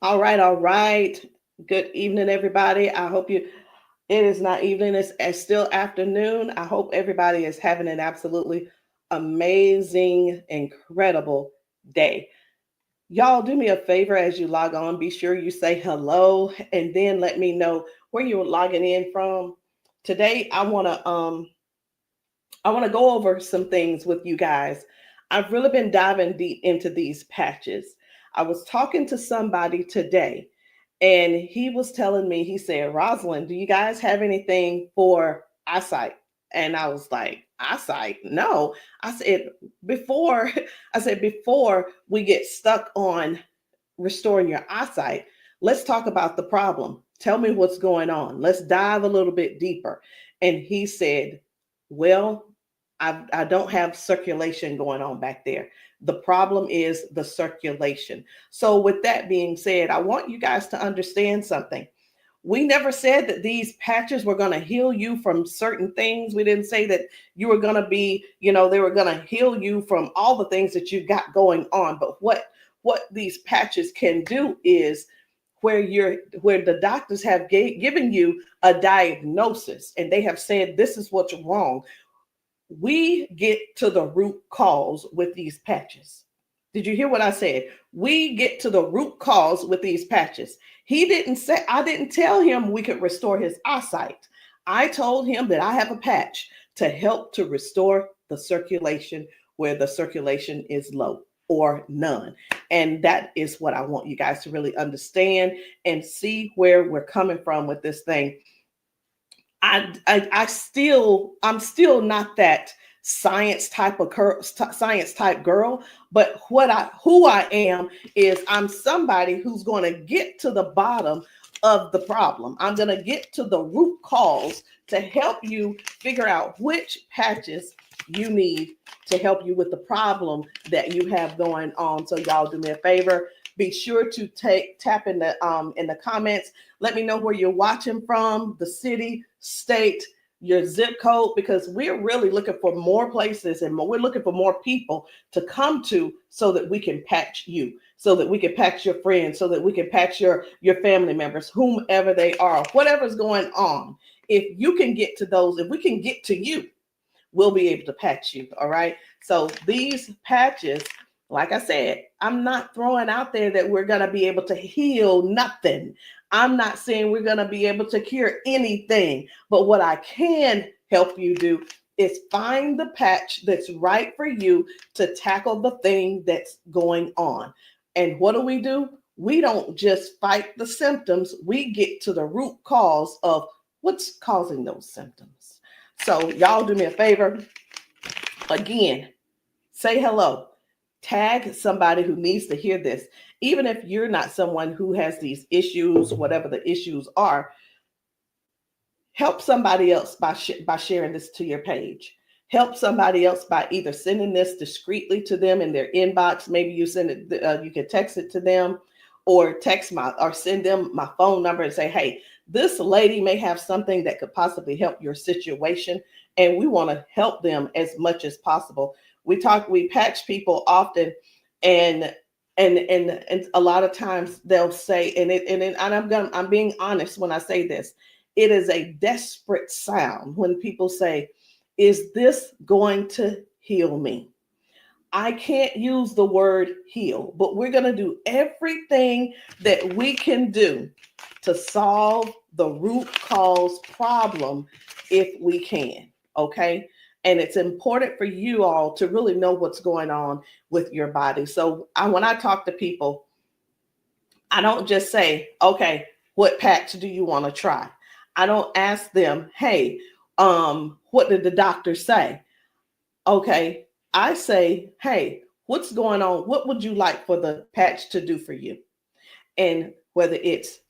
All right, all right. Good evening, everybody. I hope it is not evening, it's still afternoon. I hope everybody is having an absolutely amazing, incredible day. Y'all, do me a favor as you log on. Be sure you say hello and then let me know where you're logging in from. Today, I want to go over some things with you guys. I've really been diving deep into these patches. I was talking to somebody today, and he was telling me, he said, Rosalind, do you guys have anything for eyesight? And I was like, eyesight? No. I said, before, before we get stuck on restoring your eyesight, let's talk about the problem. Tell me what's going on. Let's dive a little bit deeper. And he said, well, I don't have circulation going on back there. The problem is the circulation. So, with that being said, I want you guys to understand something. We never said that these patches were going to heal you from certain things. We didn't say that you were going to be, they were going to heal you from all the things that you got going on. But what these patches can do is where the doctors have given you a diagnosis and they have said this is what's wrong. We get to the root cause with these patches. Did you hear what I said? We get to the root cause with these patches. He didn't say, I didn't tell him we could restore his eyesight. I told him that I have a patch to help to restore the circulation where the circulation is low or none. And that is what I want you guys to really understand and see where we're coming from with this thing. I'm still not that science type girl, but who I am is I'm somebody who's going to get to the bottom of the problem. I'm going to get to the root cause to help you figure out which patches you need to help you with the problem that you have going on. So y'all do me a favor. Be sure to tap in the comments. Let me know where you're watching from, the city, state, your zip code, because we're really looking for more places and we're looking for more people to come to so that we can patch you, so that we can patch your friends, so that we can patch your family members, whomever they are, whatever's going on. If you can get to those, if we can get to you, we'll be able to patch you. All right. So these patches, like I said, I'm not throwing out there that we're going to be able to heal nothing. I'm not saying we're going to be able to cure anything. But what I can help you do is find the patch that's right for you to tackle the thing that's going on. And what do? We don't just fight the symptoms, we get to the root cause of what's causing those symptoms. So, y'all do me a favor. Again, say hello. Tag somebody who needs to hear this. Even if you're not someone who has these issues, whatever the issues are, help somebody else by sharing this to your page. Help somebody else by either sending this discreetly to them in their inbox. Maybe you send it, you can text it to them, or send them my phone number and say, hey, this lady may have something that could possibly help your situation, and we want to help them as much as possible. We patch people often, and and a lot of times they'll say, I'm being honest when I say this, it is a desperate sound when people say, is this going to heal me? I can't use the word heal, but we're going to do everything that we can do to solve the root cause problem if we can. Okay. And it's important for you all to really know what's going on with your body. So when I talk to people, I don't just say, okay, what patch do you want to try? I don't ask them, hey, what did the doctor say? Okay, I say, hey, what's going on? What would you like for the patch to do for you? And whether it's,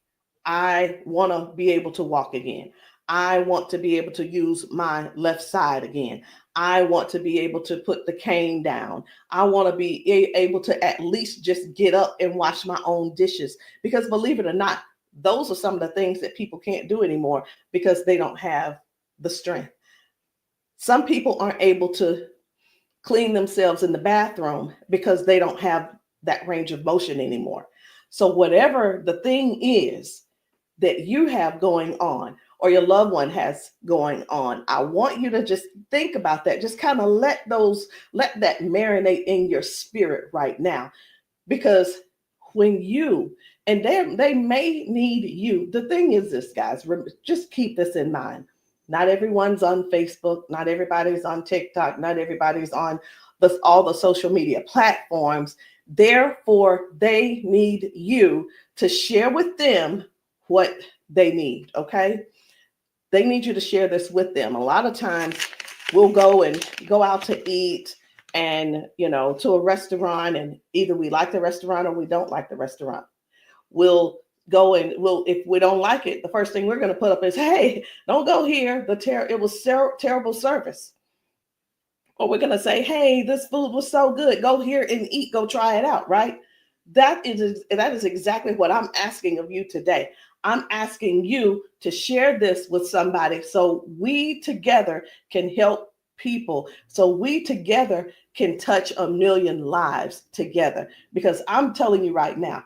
I want to be able to walk again. I want to be able to use my left side again. I want to be able to put the cane down. I want to be able to at least just get up and wash my own dishes. Because believe it or not, those are some of the things that people can't do anymore because they don't have the strength. Some people aren't able to clean themselves in the bathroom because they don't have that range of motion anymore. So whatever the thing is that you have going on or your loved one has going on, I want you to just think about that. Just kind of let that marinate in your spirit right now. Because when you, and they may need you. The thing is this, guys, just keep this in mind. Not everyone's on Facebook, not everybody's on TikTok, not everybody's on all the social media platforms. Therefore, they need you to share with them what they need, okay? They need you to share this with them. A lot of times we'll go out to eat and, to a restaurant, and either we like the restaurant or we don't like the restaurant. We'll go and if we don't like it, the first thing we're going to put up is, hey, don't go here. It was terrible service. Or we're going to say, hey, this food was so good. Go here and eat. Go try it out, right? That is exactly what I'm asking of you today. I'm asking you to share this with somebody so we together can help people, so we together can touch 1 million lives together. Because I'm telling you right now,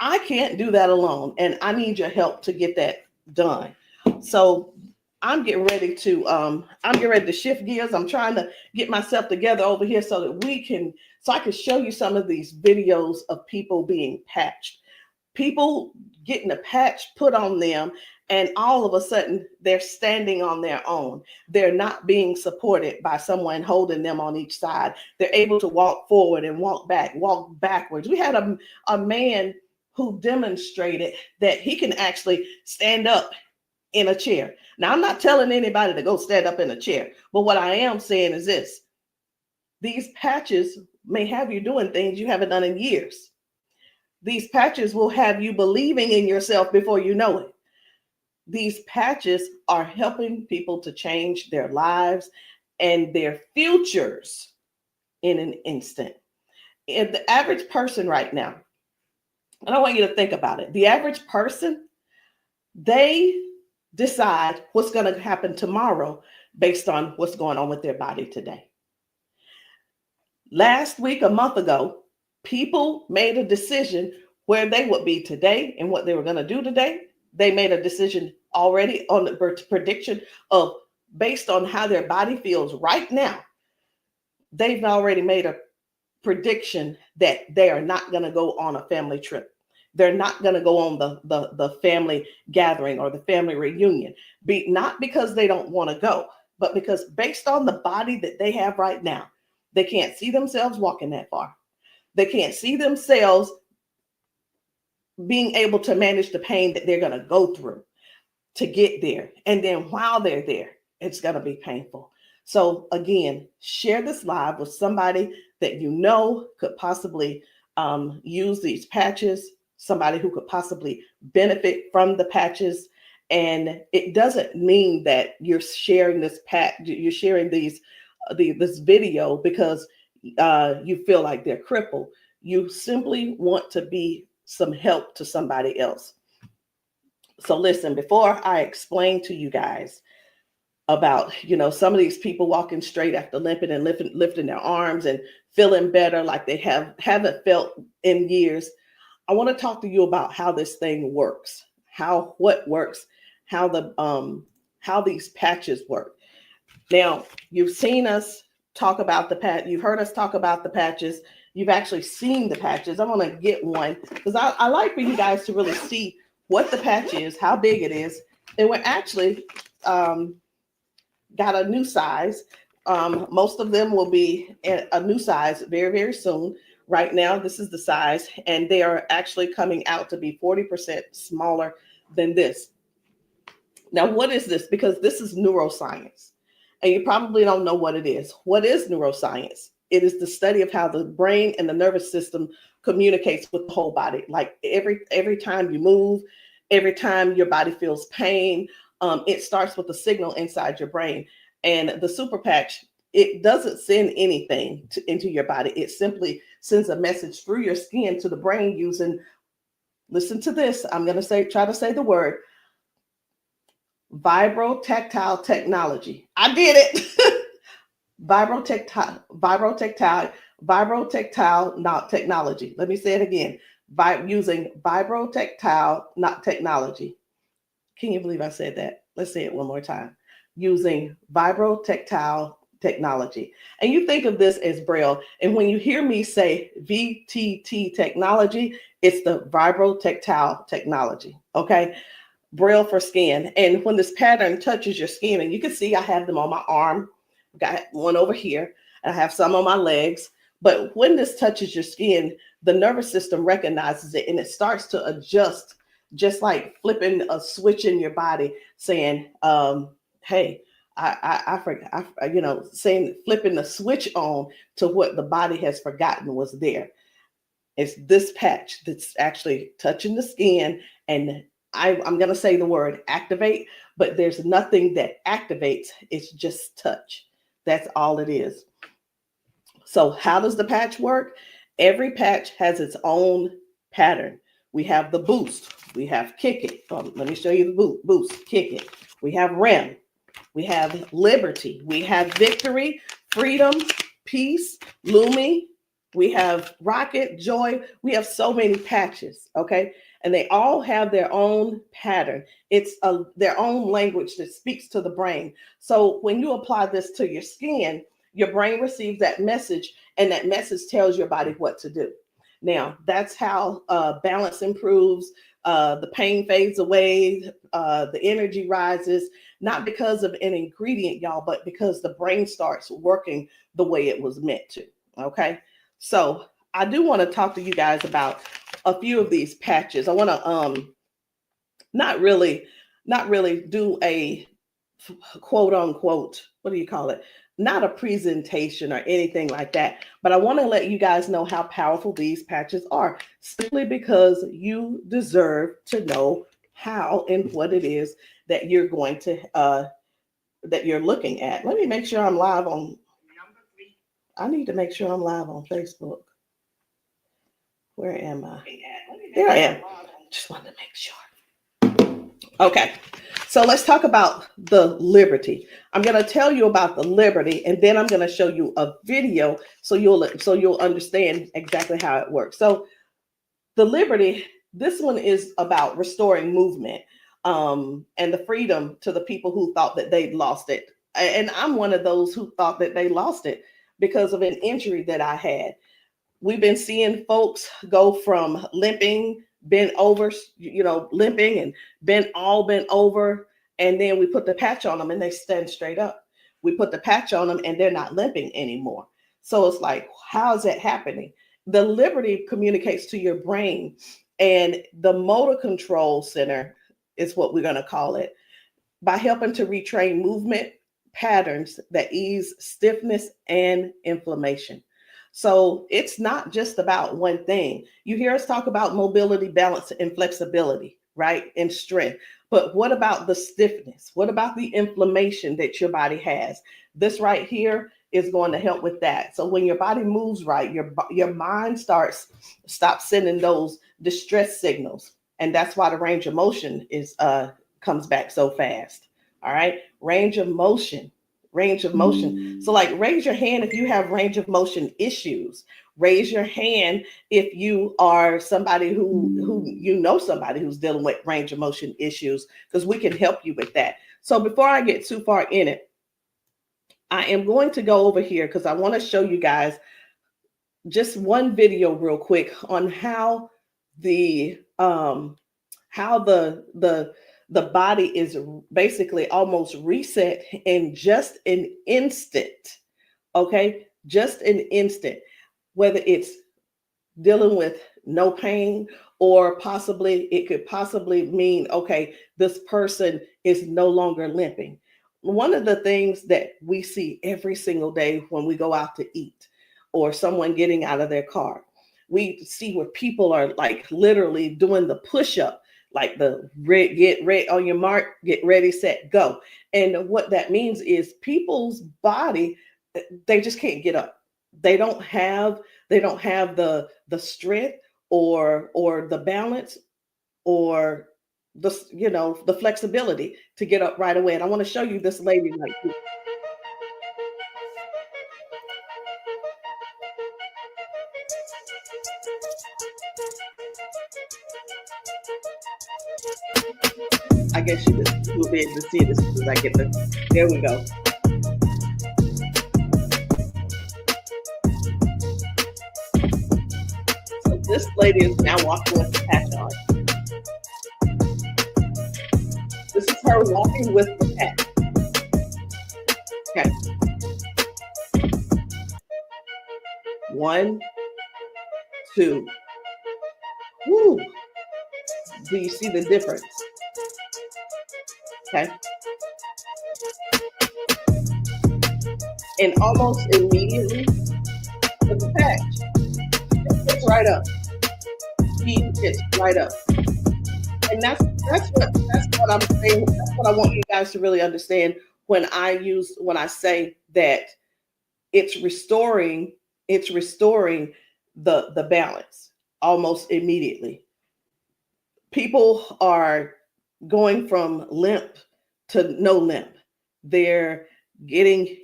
I can't do that alone, and I need your help to get that done. So I'm getting ready to shift gears. I'm trying to get myself together over here so that I can show you some of these videos of people being patched, people getting a patch put on them, and all of a sudden they're standing on their own. They're not being supported by someone holding them on each side. They're able to walk forward and walk backwards. We had a man who demonstrated that he can actually stand up in a chair. Now, I'm not telling anybody to go stand up in a chair, but what I am saying is this: these patches may have you doing things you haven't done in years. These patches will have you believing in yourself before you know it. These patches are helping people to change their lives and their futures in an instant. And the average person right now, and I want you to think about it. The average person, they decide what's going to happen tomorrow based on what's going on with their body today. Last week, a month ago, people made a decision where they would be today and what they were going to do today. They made a decision already on the prediction of based on how their body feels right now. They've already made a prediction that they are not going to go on a family trip. They're not going to go on the family gathering or the family reunion. Not because they don't want to go, but because based on the body that they have right now, they can't see themselves walking that far. They can't see themselves being able to manage the pain that they're going to go through to get there. And then while they're there, it's going to be painful. So again, share this live with somebody that you know could possibly use these patches, somebody who could possibly benefit from the patches. And it doesn't mean that you're sharing this you're sharing this video because you feel like they're crippled. You simply want to be some help to somebody else. So listen, before I explain to you guys about, some of these people walking straight after limping and lifting their arms and feeling better like they haven't felt in years, I want to talk to you about how this thing works, what works, how these patches work. Now, you've seen us talk about you've heard us talk about the patches. You've actually seen the patches. I'm going to get one because I like for you guys to really see what the patch is, how big it is. And we're actually got a new size. Most of them will be a new size very, very soon. Right now, this is the size, and they are actually coming out to be 40% smaller than this. Now, what is this? Because this is neuroscience, and you probably don't know what it is. What is neuroscience? It is the study of how the brain and the nervous system communicates with the whole body. Like every time you move, every time your body feels pain, it starts with a signal inside your brain. And the super patch, it doesn't send anything into your body. It simply sends a message through your skin to the brain using, listen to this, I'm going to try to say the word, vibrotactile technology. I did it. Vibrotactile technology. Let me say it again. using vibrotactile not technology. Can you believe I said that? Let's say it one more time. Using vibrotactile technology. And you think of this as Braille. And when you hear me say VTT technology, it's the vibrotactile technology. Okay. Braille for skin. And when this pattern touches your skin, and you can see I have them on my arm, got one over here, and I have some on my legs. But when this touches your skin, the nervous system recognizes it and it starts to adjust, just like flipping a switch in your body, saying, hey, I forgot, saying, flipping the switch on to what the body has forgotten was there. It's this patch that's actually touching the skin, and I'm going to say the word activate, but there's nothing that activates. It's just touch. That's all it is. So how does the patch work? Every patch has its own pattern. We have the boost. We have kick it. Let me show you the boost, kick it. We have REM. We have liberty. We have victory, freedom, peace, Lumi. We have rocket, joy. We have so many patches, okay? And they all have their own pattern. It's their own language that speaks to the brain. So when you apply this to your skin, your brain receives that message, and that message tells your body what to do. Now, that's how balance improves, the pain fades away, the energy rises, not because of an ingredient, y'all, but because the brain starts working the way it was meant to, okay? So I do want to talk to you guys about a few of these patches. I want to not really do a quote unquote, what do you call it? Not a presentation or anything like that, but I want to let you guys know how powerful these patches are, simply because you deserve to know how and what it is that you're going to that you're looking at. Let me make sure I'm live on. I need to make sure I'm live on Facebook. Where am I? There I am. Just wanted to make sure. Okay. So let's talk about the liberty. I'm going to tell you about the liberty, and then I'm going to show you a video so you'll understand exactly how it works. So the liberty, this one is about restoring movement and the freedom to the people who thought that they'd lost it. And I'm one of those who thought that they lost it because of an injury that I had. We've been seeing folks go from limping, bent over, limping and bent over. And then we put the patch on them and they stand straight up. We put the patch on them and they're not limping anymore. So it's like, how is that happening? The liberty communicates to your brain, and the motor control center is what we're going to call it, by helping to retrain movement patterns that ease stiffness and inflammation. So it's not just about one thing. You hear us talk about mobility, balance, and flexibility, right? And strength. But what about the stiffness? What about the inflammation that your body has? This right here is going to help with that. So when your body moves right, your mind stops sending those distress signals. And that's why the range of motion comes back so fast. All right. Range of motion. So like, raise your hand if you have range of motion issues. Raise your hand if you are somebody who somebody who's dealing with range of motion issues, because we can help you with that. So before I get too far in it, I am going to go over here because I want to show you guys just one video real quick on how the body is basically almost reset in just an instant. Okay, just an instant. Whether it's dealing with no pain, or it could possibly mean, okay, this person is no longer limping. One of the things that we see every single day when we go out to eat, or someone getting out of their car, we see where people are like literally doing the push-up, like the get ready on your mark, get ready, set, go. And what that means is people's body, they just can't get up. They don't have the strength or the balance or the flexibility to get up right away. And I want to show you this lady right here. I guess you will be able to see it as soon as I get the. There we go. So this lady is now walking with the patch on. This is her walking with the patch. Okay. 1, 2. Woo. Do you see the difference? Okay. And almost immediately, with the patch, it gets right up. He gets right up. And that's what I'm saying. That's what I want you guys to really understand when I say that it's restoring the balance almost immediately. People are going from limp to no limp. They're getting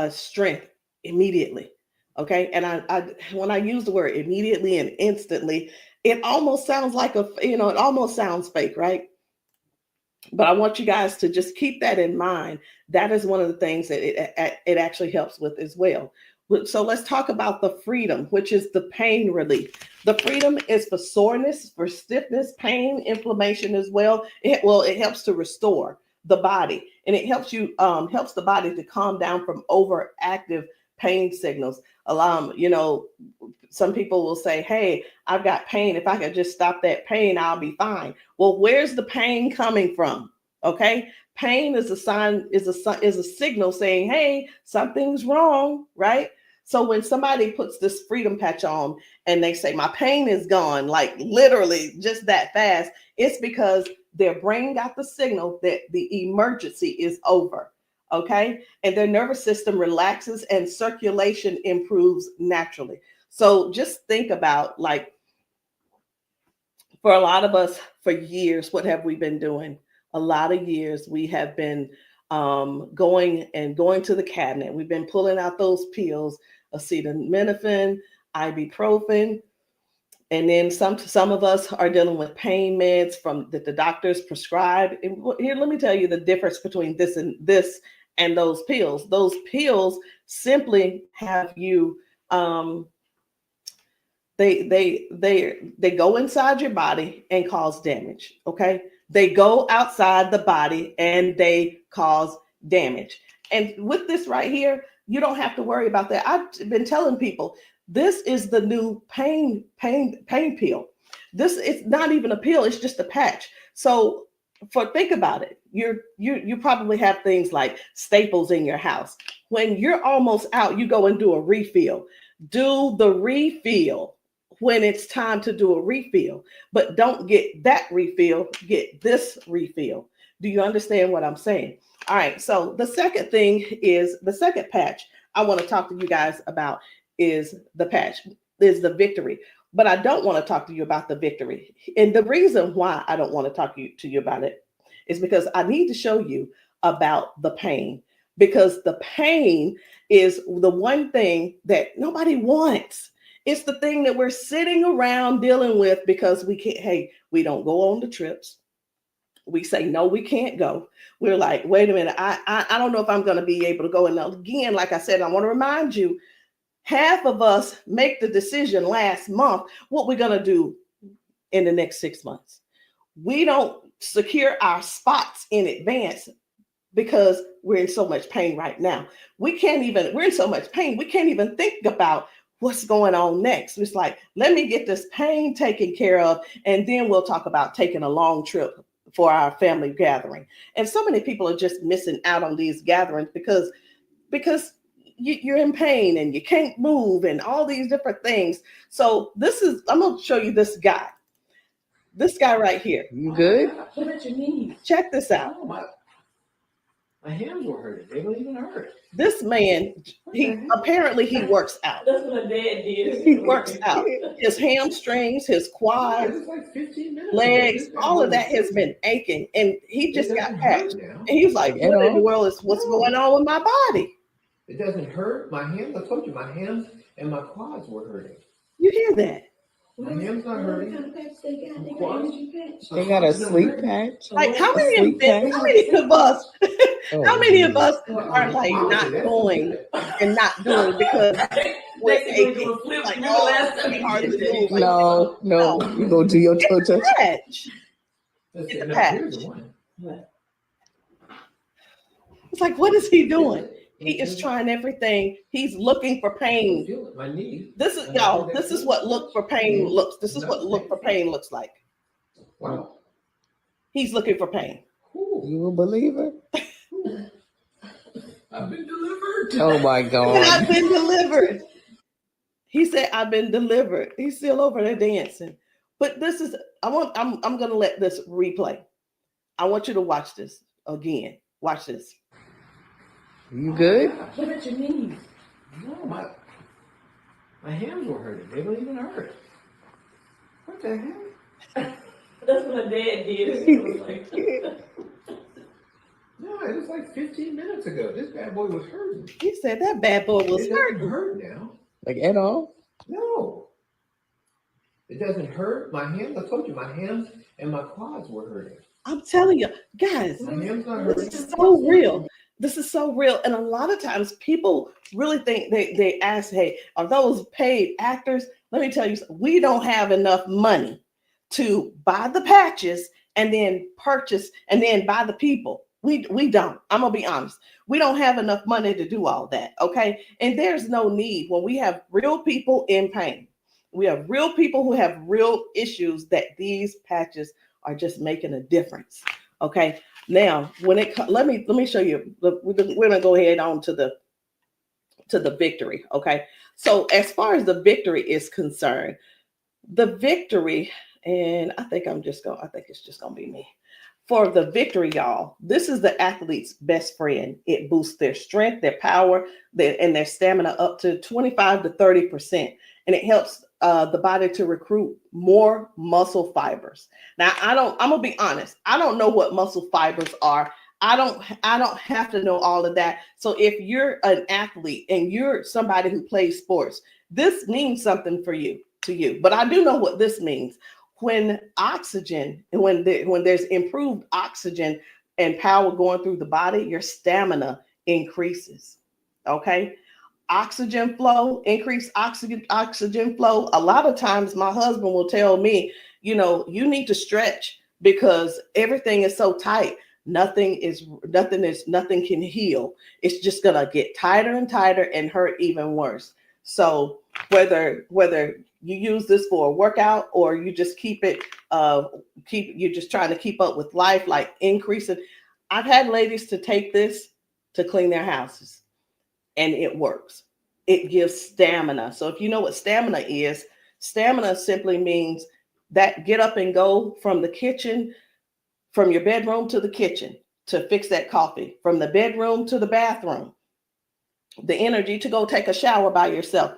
strength immediately. Okay. And I when I use the word immediately and instantly, it almost sounds like it almost sounds fake, right? But I want you guys to just keep that in mind. That is one of the things that it actually helps with as well. So let's talk about the freedom, which is the pain relief. The freedom is for soreness, for stiffness, pain, inflammation as well. It helps to restore the body, and it helps the body to calm down from overactive pain signals. Some people will say, "Hey, I've got pain. If I could just stop that pain, I'll be fine." Well, where's the pain coming from? Okay, pain is a sign, is a signal saying, "Hey, something's wrong," right? So when somebody puts this freedom patch on and they say, "My pain is gone," like literally just that fast, it's because their brain got the signal that the emergency is over. Okay, and their nervous system relaxes and circulation improves naturally. So just think about, like, for a lot of us, for years, what have we been doing? A lot of years we have been going to the cabinet. We've been pulling out those pills, acetaminophen, ibuprofen, and then some of us are dealing with pain meds from that the doctors prescribe. And here, let me tell you the difference between this and those pills. Those pills simply have you they go inside your body and cause damage. Okay, they go outside the body and they cause damage. And with this right here, you don't have to worry about that. I've been telling people this is the new pain pill. This is not even a pill; it's just a patch. So, think about it. You probably have things like staples in your house. When you're almost out, you go and do a refill. Do the refill when it's time to do a refill, but don't get that refill, get this refill. Do you understand what I'm saying? All right, so the second patch I want to talk to you guys about is the victory. But I don't want to talk to you about the victory. And the reason why I don't want to talk to you about it is because I need to show you about the pain, because the pain is the one thing that nobody wants. It's the thing that we're sitting around dealing with because we don't go on the trips. We say, no, we can't go. We're like, wait a minute, I don't know if I'm going to be able to go. And again, like I said, I want to remind you, half of us make the decision last month what we're going to do in the next 6 months. We don't secure our spots in advance because we're in so much pain right now. We're in so much pain, we can't even think about what's going on next. It's like, let me get this pain taken care of, and then we'll talk about taking a long trip for our family gathering. And so many people are just missing out on these gatherings because you're in pain and you can't move and all these different things. So I'm going to show you this guy right here. You good? What about your knees? Check this out. Oh, my hands were hurting. They don't even hurt. This man, he works out. That's what my dad did. He works out. His hamstrings, his quads, like 15 minutes legs, all of that has been aching. And he just got patched. And he was like, what in the world is what's going on with my body? It doesn't hurt. My hands, I told you, my hands and my quads were hurting. You hear that? My hand's not hurting. They got a sleep patch. Like how A sleep patch. many of us how Oh, many of geez. us are like not going and not doing because we're aching? Like, oh, it's gonna be hard to move. Like, No, you go do your toe touch. patch. It's a patch. It's like, what is he doing? He is trying everything. He's looking for pain. My knee. This is y'all. This is what look for pain looks. This is what look for pain looks like. Wow. He's looking for pain. You a believer? I've been delivered. Oh my And God. I've been delivered. He said, "I've been delivered." He's still over there dancing. But this is. I'm gonna let this replay. I want you to watch this again. Watch this. You good? What at your knees? No, my hands were hurting. They don't even hurt. What the heck? That's what my dad did. It was like, No, it was like 15 minutes ago. This bad boy was hurting. He said that bad boy was It doesn't hurting. hurt now. Like at all? No. It doesn't hurt. My hands, I told you, my hands and my quads were hurting. I'm telling you, guys, My hands not hurting. this is so real. This is so real. And a lot of times people really think they ask, hey, are those paid actors? Let me tell you, we don't have enough money to buy the patches and then purchase and then buy the people. We don't. I'm gonna be honest. We don't have enough money to do all that. Okay. And there's no need when we have real people in pain. We have real people who have real issues that these patches are just making a difference. Okay. Now, when it let me show you. We're gonna go ahead on to the victory. Okay. So as far as the victory is concerned, the victory, and I think it's just gonna be me. For the victory, y'all, this is the athlete's best friend. It boosts their strength, their power, and their stamina up to 25 to 30%. And it helps the body to recruit more muscle fibers. Now, I'm gonna be honest. I don't know what muscle fibers are. I don't have to know all of that. So if you're an athlete and you're somebody who plays sports, this means something to you. But I do know what this means. When oxygen and when there's improved oxygen and power going through the body, your stamina increases. Okay. Oxygen flow, increased oxygen flow. A lot of times my husband will tell me, you need to stretch because everything is so tight. Nothing can heal. It's just gonna get tighter and tighter and hurt even worse. So whether you use this for a workout or you just you're just trying to keep up with life, like increasing. I've had ladies to take this to clean their houses and it works. It gives stamina. So if you know what stamina simply means that get up and go from the kitchen, from your bedroom to the kitchen to fix that coffee, from the bedroom to the bathroom, the energy to go take a shower by yourself.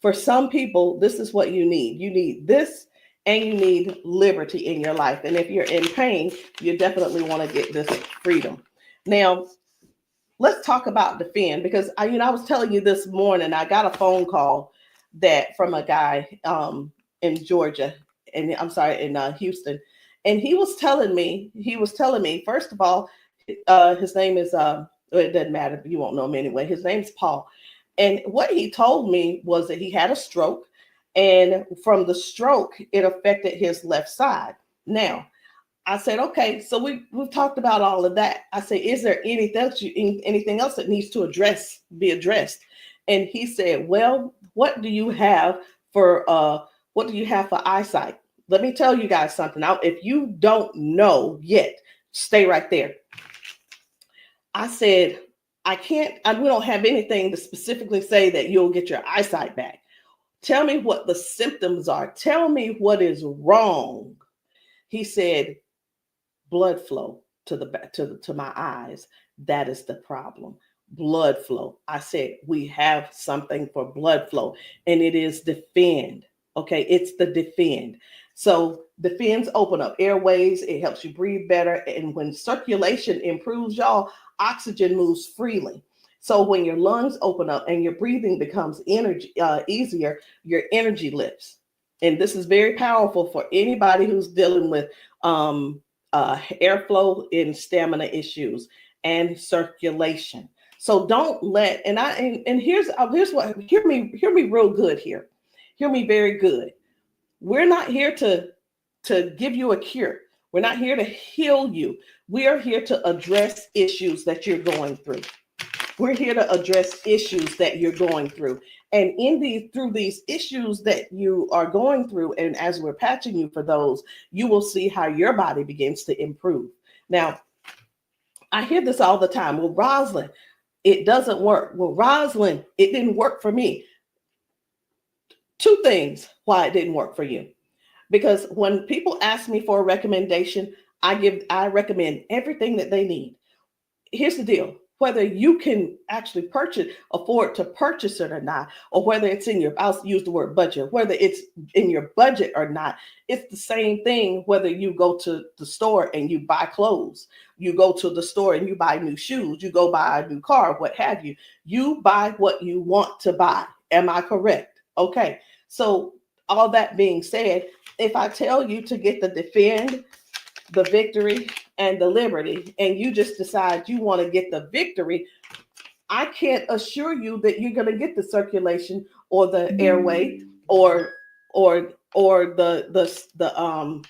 For some people, this is what you need. You need this and you need liberty in your life. And if you're in pain, you definitely want to get this freedom. Now, let's talk about Defend, because I was telling you this morning, I got a phone call from a guy in Georgia, and I'm sorry, in Houston. And he was telling me, first of all, his name is, it doesn't matter, you won't know him anyway. His name's Paul. And what he told me was that he had a stroke, and from the stroke, it affected his left side. Now, I said, okay, so we've talked about all of that. I said, is there anything else that needs to be addressed? And he said, well, what do you have for eyesight? Let me tell you guys something. Now, if you don't know yet, stay right there. I said, we don't have anything to specifically say that you'll get your eyesight back. Tell me what the symptoms are. Tell me what is wrong. He said, blood flow to my eyes. That is the problem. Blood flow. I said, we have something for blood flow, and it is Defend. Okay, it's the Defend. So Defends open up airways. It helps you breathe better. And when circulation improves, y'all, oxygen moves freely. So when your lungs open up and your breathing becomes easier, your energy lifts. and this is very powerful for anybody who's dealing with airflow and stamina issues and circulation. So don't let, and here's what, hear me real good here. Hear me very good. We're not here to give you a cure. We're not here to heal you. We are here to address issues that you're going through. We're here to address issues that you're going through. And through these issues that you are going through, and as we're patching you for those, you will see how your body begins to improve. Now, I hear this all the time. Well, Rosalind, it doesn't work. Well, Rosalind, it didn't work for me. Two things why it didn't work for you. Because when people ask me for a recommendation, I recommend everything that they need. Here's the deal. Whether you can actually afford to purchase it or not, or whether it's in your, I'll use the word budget, whether it's in your budget or not, it's the same thing whether you go to the store and you buy clothes, you go to the store and you buy new shoes, you go buy a new car, what have you. You buy what you want to buy. Am I correct? Okay. So all that being said, if I tell you to get the Defend, the Victory, and the Liberty, and you just decide you want to get the Victory, I can't assure you that you're going to get the circulation or the airway or the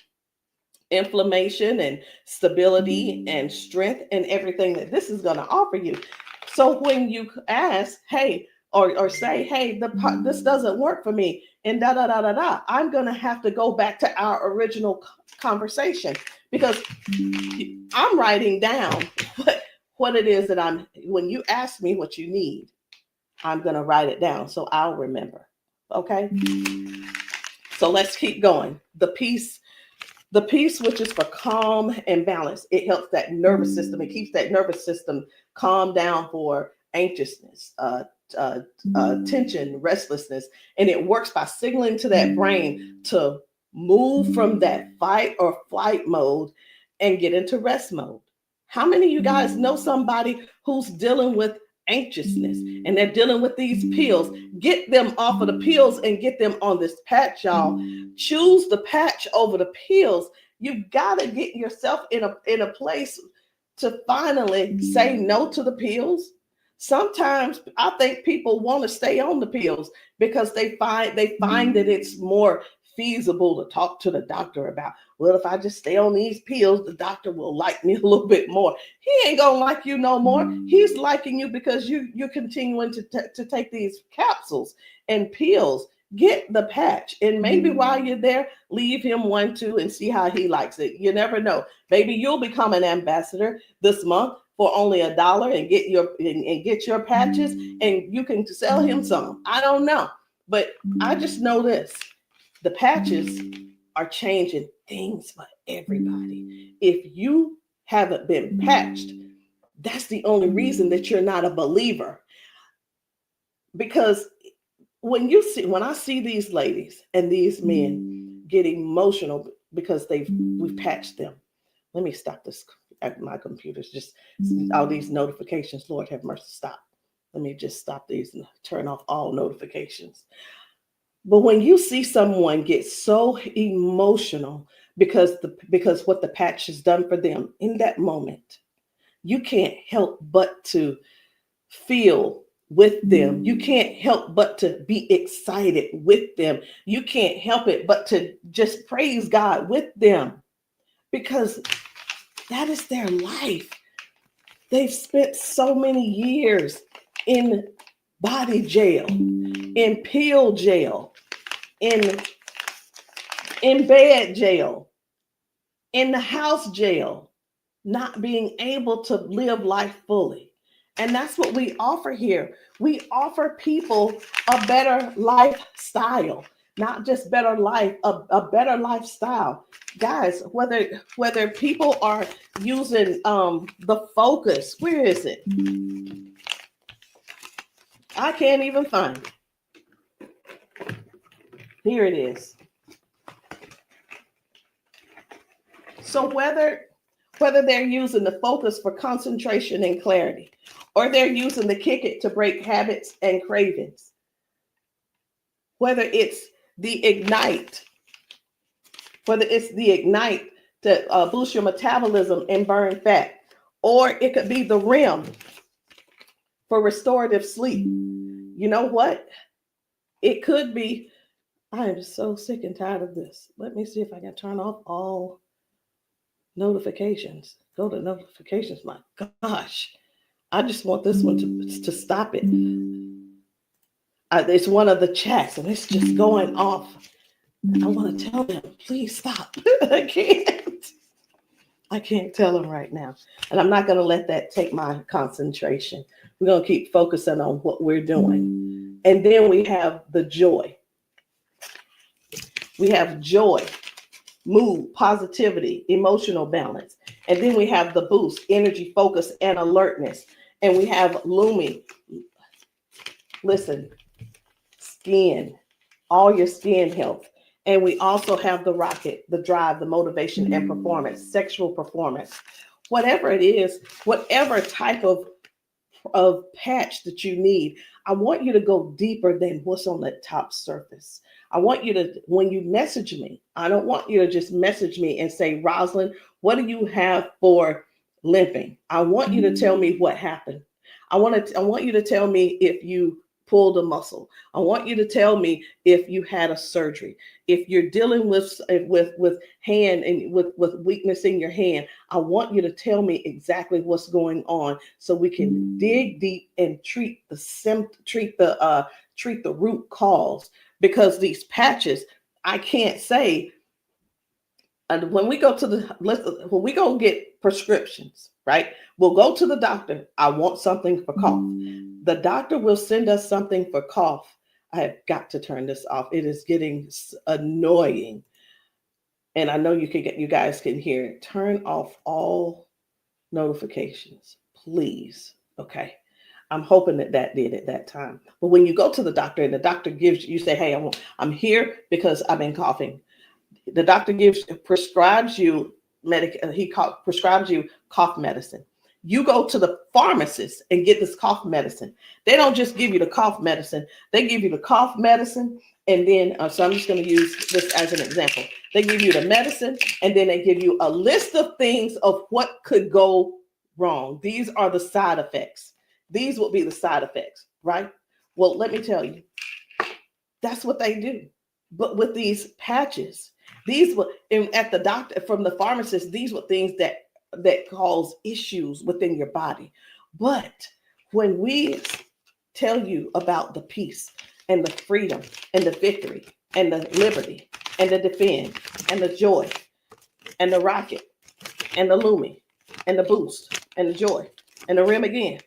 inflammation and stability and strength and everything that this is going to offer you. So when you ask, hey, or say, hey, this doesn't work for me, and I'm going to have to go back to our original conversation, because I'm writing down what it is that when you ask me what you need, I'm going to write it down so I'll remember. Okay. So let's keep going. The peace, which is for calm and balance. It helps that nervous system. It keeps that nervous system calm down for anxiousness, tension, restlessness. And it works by signaling to that brain to move from that fight or flight mode and get into rest mode. How many of you guys know somebody who's dealing with anxiousness and they're dealing with these pills? Get them off of the pills and get them on this patch, y'all. Choose the patch over the pills. You got to get yourself in a place to finally say no to the pills. Sometimes I think people want to stay on the pills because they find that it's more feasible to talk to the doctor about, well, if I just stay on these pills, the doctor will like me a little bit more. He ain't gonna like you no more. He's liking you because you're continuing to take these capsules and pills. Get the patch, and maybe while you're there, leave him one too and see how he likes it. You never know. Maybe you'll become an ambassador this month for only $1 and get your patches, and you can sell him some. I don't know, but I just know this. The patches are changing things for everybody. If you haven't been patched, that's the only reason that you're not a believer. Because when I see these ladies and these men get emotional because we've patched them. Let me stop this. My computer's just all these notifications. Lord have mercy, stop. Let me just stop these and turn off all notifications. But when you see someone get so emotional because what the patch has done for them in that moment, you can't help but to feel with them. You can't help but to be excited with them. You can't help it but to just praise God with them, because that is their life. They've spent so many years in body jail, in pill jail, in bed jail, in the house jail, not being able to live life fully. And that's what we offer here. We offer people a better lifestyle, not just better life, a better lifestyle. Guys, whether people are using the Focus, where is it? I can't even find it. Here it is. So whether they're using the Focus for concentration and clarity, or they're using the Kick It to break habits and cravings, whether it's the Ignite. It's the Ignite to boost your metabolism and burn fat. Or it could be the REM for restorative sleep. You know what? It could be, I am so sick and tired of this. Let me see if I can turn off all notifications. Go to notifications. My gosh. I just want this one to stop it. It's one of the chats and it's just going off. I want to tell them, please stop. I can't tell them right now. And I'm not going to let that take my concentration. We're going to keep focusing on what we're doing. And then we have the joy. We have joy, mood, positivity, emotional balance. And then we have the boost, energy, focus, and alertness. And we have Lumi. Listen, skin, all your skin health. And we also have the rocket, the drive, the motivation and performance, sexual performance. Whatever it is, whatever type of patch that you need, I want you to go deeper than what's on the top surface. I want you to, when you message me, I don't want you to just message me and say, Rosalind, what do you have for limping? I want you to tell me what happened. I want you to tell me if you pulled a muscle. I want you to tell me if you had a surgery. If you're dealing with hand and with weakness in your hand, I want you to tell me exactly what's going on so we can dig deep and treat the root cause. Because these patches, I can't say. And when we go get prescriptions, right? We'll go to the doctor. I want something for cough. The doctor will send us something for cough. I have got to turn this off. It is getting annoying. And I know you guys can hear it. Turn off all notifications, please. Okay. I'm hoping that did at that time. But when you go to the doctor and the doctor gives you say, hey, I'm here because I've been coughing. The doctor prescribes you prescribes you cough medicine. You go to the pharmacist and get this cough medicine. They don't just give you the cough medicine. They give you the cough medicine. And then, so I'm just going to use this as an example. They give you the medicine and then they give you a list of things of what could go wrong. These are the side effects. These will be the side effects, right? Well, let me tell you, that's what they do. But with these patches, these were at the doctor, from the pharmacist, these were things that cause issues within your body. But when we tell you about the peace and the freedom and the victory and the liberty and the defend and the joy and the rocket and the Lumi and the boost and the joy and the REM again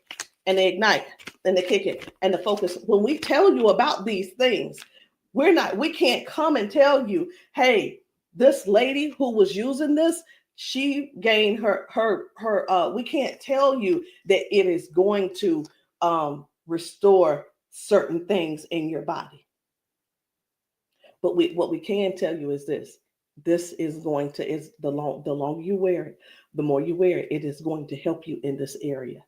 and the ignite and the kick it and the focus, when we tell you about these things, we can't come and tell you, hey, this lady who was using this, she gained we can't tell you that it is going to restore certain things in your body. But what we can tell you is this is going to, the longer you wear it, the more you wear it, it is going to help you in this area.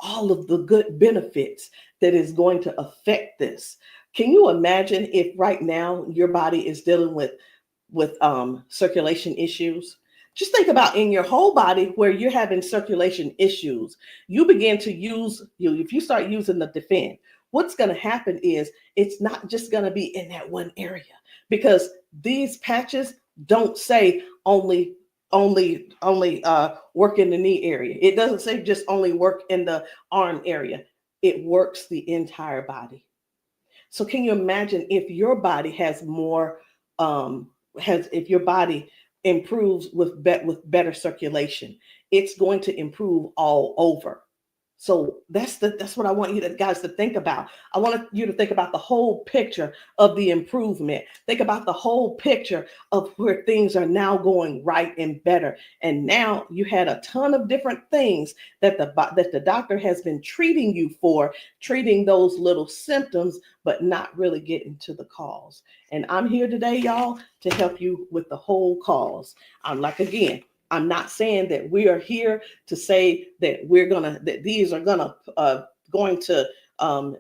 All of the good benefits that is going to affect this. Can you imagine if right now your body is dealing with circulation issues? Just think about in your whole body where you're having circulation issues. You begin to if you start using the defend, what's going to happen is it's not just going to be in that one area, because these patches don't say only work in the knee area. It doesn't say just only work in the arm area. It works the entire body. So can you imagine if your body has more, if your body improves with better circulation, it's going to improve all over. So that's what I want you guys to think about. I want you to think about the whole picture of the improvement. Think about the whole picture of where things are now going right and better. And now you had a ton of different things that the doctor has been treating you for, treating those little symptoms, but not really getting to the cause. And I'm here today, y'all, to help you with the whole cause. I'm not saying that we are here to say that these are going to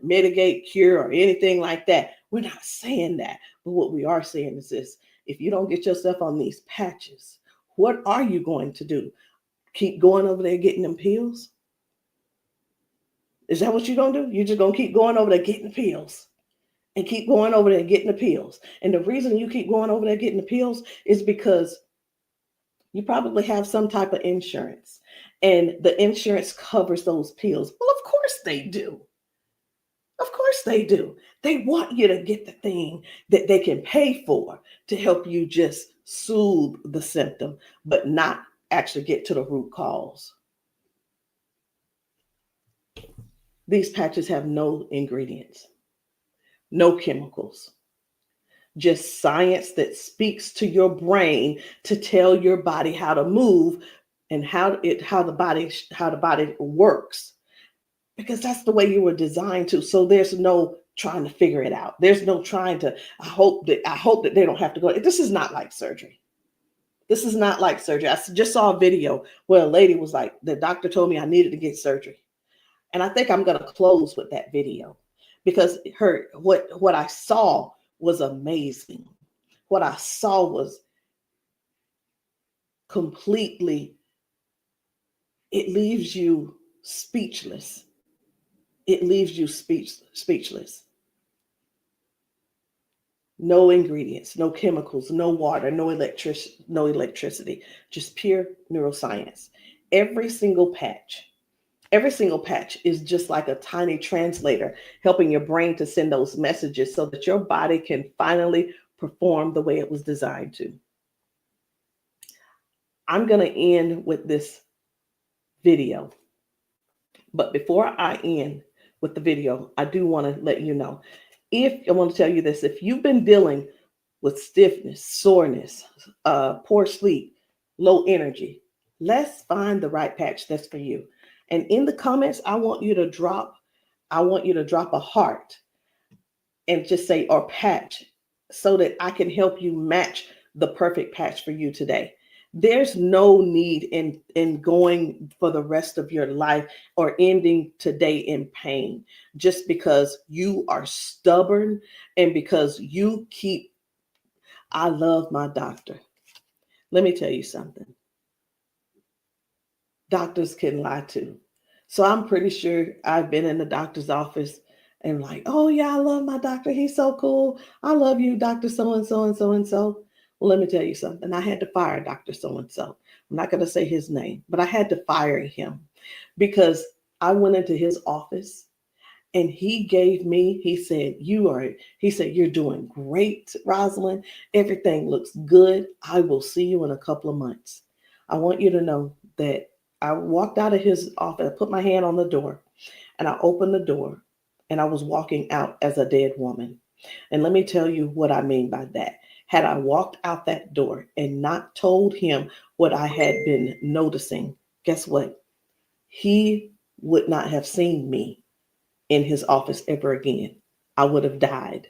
mitigate, cure, or anything like that. We're not saying that. But what we are saying is this: if you don't get yourself on these patches, what are you going to do? Keep going over there getting them pills? Is that what you're going to do? You're just going to keep going over there getting the pills and keep going over there getting the pills. And the reason you keep going over there getting the pills is because you probably have some type of insurance, and the insurance covers those pills. Well, of course they do. Of course they do. They want you to get the thing that they can pay for to help you just soothe the symptom, but not actually get to the root cause. These patches have no ingredients, no chemicals, just science that speaks to your brain to tell your body how to move and how the body works, because that's the way you were designed to. So there's no trying to figure it out. There's no trying to, I hope that they don't have to go. This is not like surgery. This is not like surgery. I just saw a video where a lady was like, the doctor told me I needed to get surgery. And I think I'm going to close with that video, because what I saw was amazing. What I saw was completely, it leaves you speechless. It leaves you speechless. No ingredients, no chemicals, no water, no electricity, just pure neuroscience. Every single patch is just like a tiny translator, helping your brain to send those messages so that your body can finally perform the way it was designed to. I'm going to end with this video. But before I end with the video, I do want to let you know, I want to tell you this: if you've been dealing with stiffness, soreness, poor sleep, low energy, let's find the right patch that's for you. And in the comments, I want you to drop a heart and just say, or patch, so that I can help you match the perfect patch for you today. There's no need in going for the rest of your life or ending today in pain just because you are stubborn and because you keep, I love my doctor. Let me tell you something. Doctors can lie too. So I'm pretty sure I've been in the doctor's office and like, oh yeah, I love my doctor. He's so cool. I love you, Dr. So-and-so and so-and-so. Well, let me tell you something. I had to fire Dr. So-and-so. I'm not going to say his name, but I had to fire him because I went into his office and he said, you're doing great, Rosalind. Everything looks good. I will see you in a couple of months. I want you to know that I walked out of his office, I put my hand on the door and I opened the door and I was walking out as a dead woman. And let me tell you what I mean by that. Had I walked out that door and not told him what I had been noticing, guess what? He would not have seen me in his office ever again. I would have died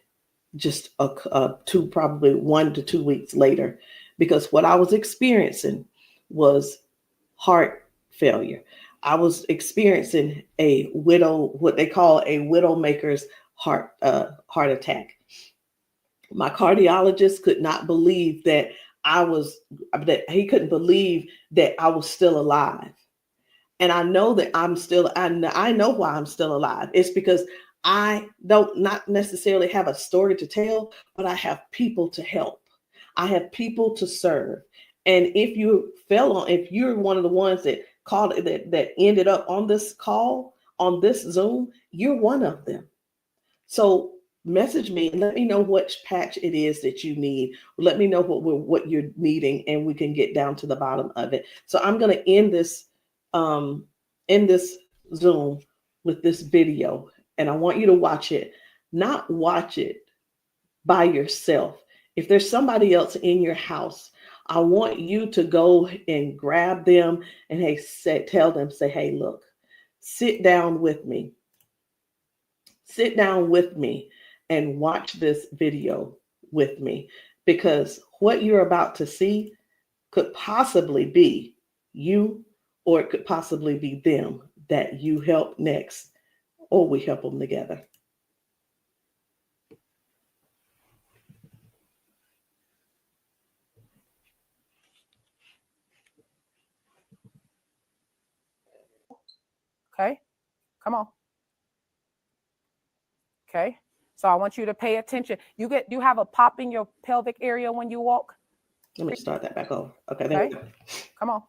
just probably 1 to 2 weeks later, because what I was experiencing was heart failure. I was experiencing what they call a widowmaker's heart attack. My cardiologist could not believe that he couldn't believe that I was still alive. And I know that I know why I'm still alive. It's because I don't not necessarily have a story to tell, but I have people to help. I have people to serve. And if you're one of the ones that called that ended up on this call, on this Zoom, you're one of them. So message me and let me know which patch it is that you need. Let me know what you're needing, and we can get down to the bottom of it. So I'm going to end this Zoom with this video, and I want you to watch it. Not watch it by yourself. If there's somebody else in your house, I want you to go and grab them and tell them, hey, look, sit down with me. Sit down with me and watch this video with me, because what you're about to see could possibly be you, or it could possibly be them that you help next, or we help them together. Come on. Okay. So I want you to pay attention. Do you have a pop in your pelvic area when you walk? Let me start that back over. Okay, there we go. Come on.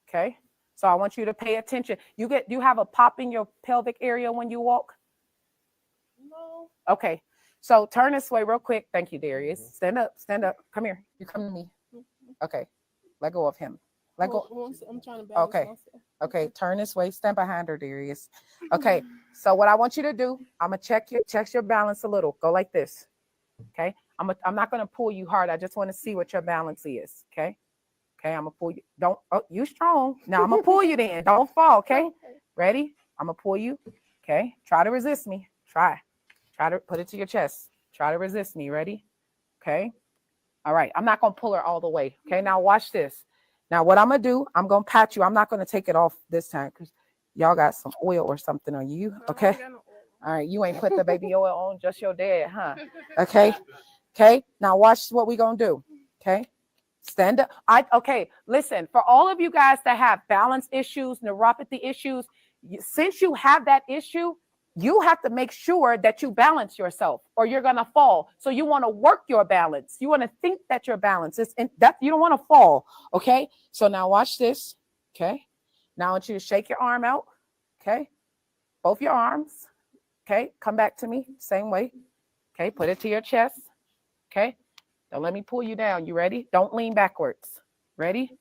Okay. So I want you to pay attention. Do you have a pop in your pelvic area when you walk? No. Okay. So turn this way real quick. Thank you, Darius. Stand up. Stand up. Come here. You come to me. Okay. Let go of him. Let go. I'm trying to balance Okay. myself. Okay. Turn this way. Stand behind her, Darius. Okay. So what I want you to do, I'm gonna check your balance a little. Go like this. Okay. I'm not gonna pull you hard. I just want to see what your balance is. Okay. Okay. I'm gonna pull you. You strong. Now I'm gonna pull you then. Don't fall. Okay. Ready? I'm gonna pull you. Okay. Try to resist me. Try to put it to your chest. Try to resist me. Ready? Okay. All right. I'm not gonna pull her all the way. Okay. Now watch this. Now what I'm gonna do, I'm gonna pat you. I'm not gonna take it off this time because y'all got some oil or something on you. Okay. All right. You ain't put the baby oil on, just your dad, huh? Okay. Okay. Now watch what we gonna do. Okay. Stand up. Okay. Listen, for all of you guys that have balance issues, neuropathy issues, since you have that issue, you have to make sure that you balance yourself or you're going to fall. So you want to work your balance. You want to think that your balance is that you don't want to fall. Okay. So now watch this. Okay. Now I want you to shake your arm out. Okay. Both your arms. Okay. Come back to me. Same way. Okay. Put it to your chest. Okay. Don't let me pull you down. You ready? Don't lean backwards. Ready?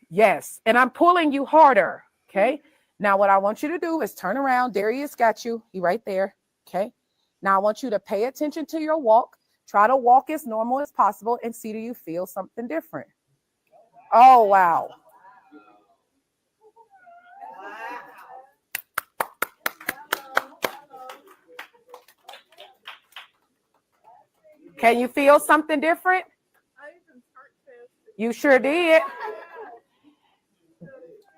Yes. And I'm pulling you harder. Okay. Now what I want you to do is turn around. Darius got you. He right there. Okay. Now I want you to pay attention to your walk. Try to walk as normal as possible and see, do you feel something different? Oh, wow. Can you feel something different? You sure did.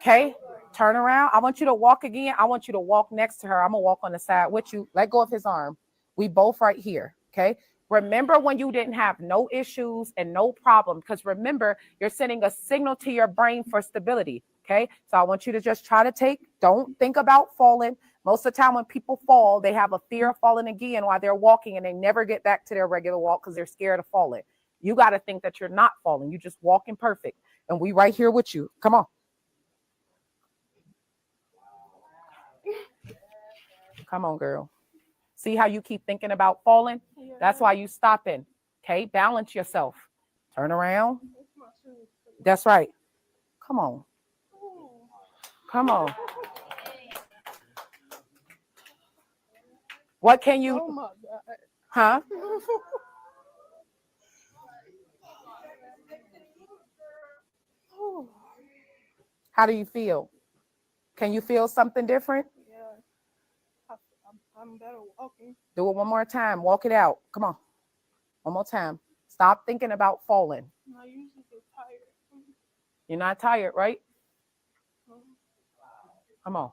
Okay, turn around. I want you to walk again. I want you to walk next to her. I'm going to walk on the side with you. Let go of his arm. We both right here, okay? Remember when you didn't have no issues and no problem, because remember, you're sending a signal to your brain for stability, okay? So I want you to just try to don't think about falling. Most of the time when people fall, they have a fear of falling again while they're walking and they never get back to their regular walk because they're scared of falling. You got to think that you're not falling. You're just walking perfect. And we right here with you. Come on. Come on, girl. See how you keep thinking about falling? Yeah. That's why you stopping. Okay, balance yourself. Turn around. That's right. Come on. Come on. What can you? Oh my God. Huh? How do you feel? Can you feel something different? I'm better walking. Do it one more time. Walk it out. Come on. One more time. Stop thinking about falling. I usually get tired. You're not tired, right? Come on.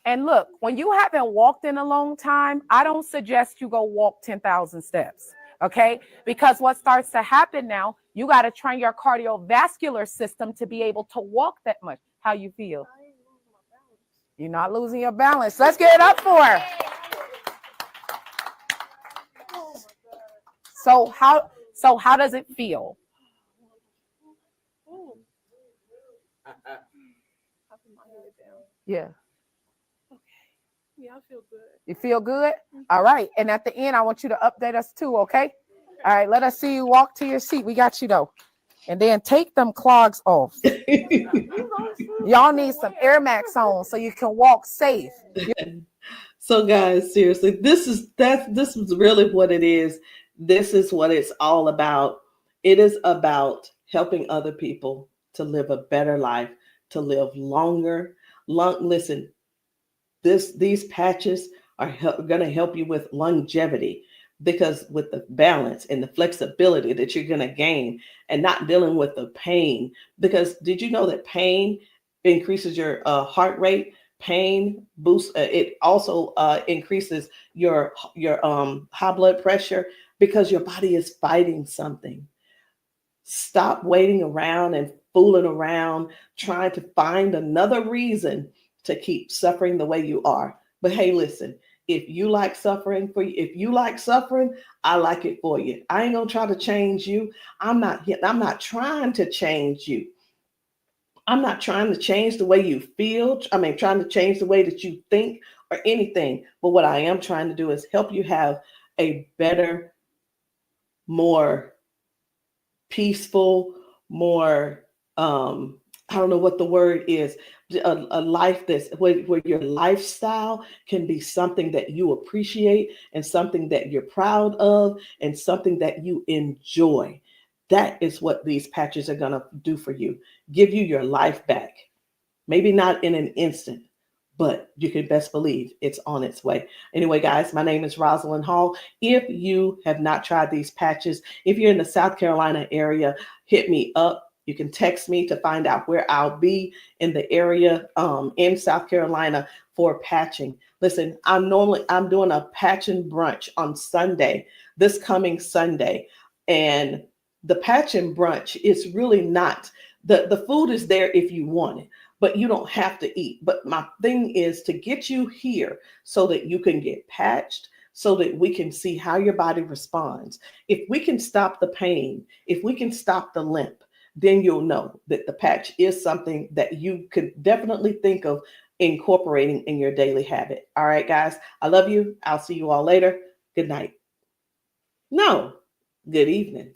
And look, when you haven't walked in a long time, I don't suggest you go walk 10,000 steps. Okay? Because what starts to happen now, you got to train your cardiovascular system to be able to walk that much. How you feel? You're not losing your balance. Let's get it up for her. So how does it feel? Yeah. Okay. Yeah, I feel good. You feel good? All right. And at the end, I want you to update us too, okay? All right, let us see you walk to your seat. We got you though. And then take them clogs off. Y'all need some Air Max on so you can walk safe. So guys, seriously, this is really what it is. This is what it's all about. It is about helping other people to live a better life, to live longer. Listen, these patches are going to help you with longevity, because with the balance and the flexibility that you're going to gain and not dealing with the pain. Because did you know that pain increases your heart rate? Pain boosts, it also increases your high blood pressure, because your body is fighting something. Stop waiting around and fooling around, trying to find another reason to keep suffering the way you are. But hey, listen, if you like suffering if you like suffering, I like it for you. I ain't gonna try to change you. I'm not trying to change you. I'm not trying to change the way you feel. Trying to change the way that you think or anything. But what I am trying to do is help you have a better, more peaceful, more, I don't know what the word is, a life that's where your lifestyle can be something that you appreciate and something that you're proud of and something that you enjoy. That is what these patches are going to do for you. Give you your life back. Maybe not in an instant, but you can best believe it's on its way. Anyway, guys, my name is Rosalind Hall. If you have not tried these patches, if you're in the South Carolina area, hit me up. You can text me to find out where I'll be in the area in South Carolina for patching. Listen, I'm doing a patching brunch on Sunday, this coming Sunday. And the patching brunch is really not, the food is there if you want it, but you don't have to eat. But my thing is to get you here so that you can get patched, so that we can see how your body responds. If we can stop the pain, if we can stop the limp, then you'll know that the patch is something that you could definitely think of incorporating in your daily habit. All right, guys, I love you. I'll see you all later. Good night. No, good evening.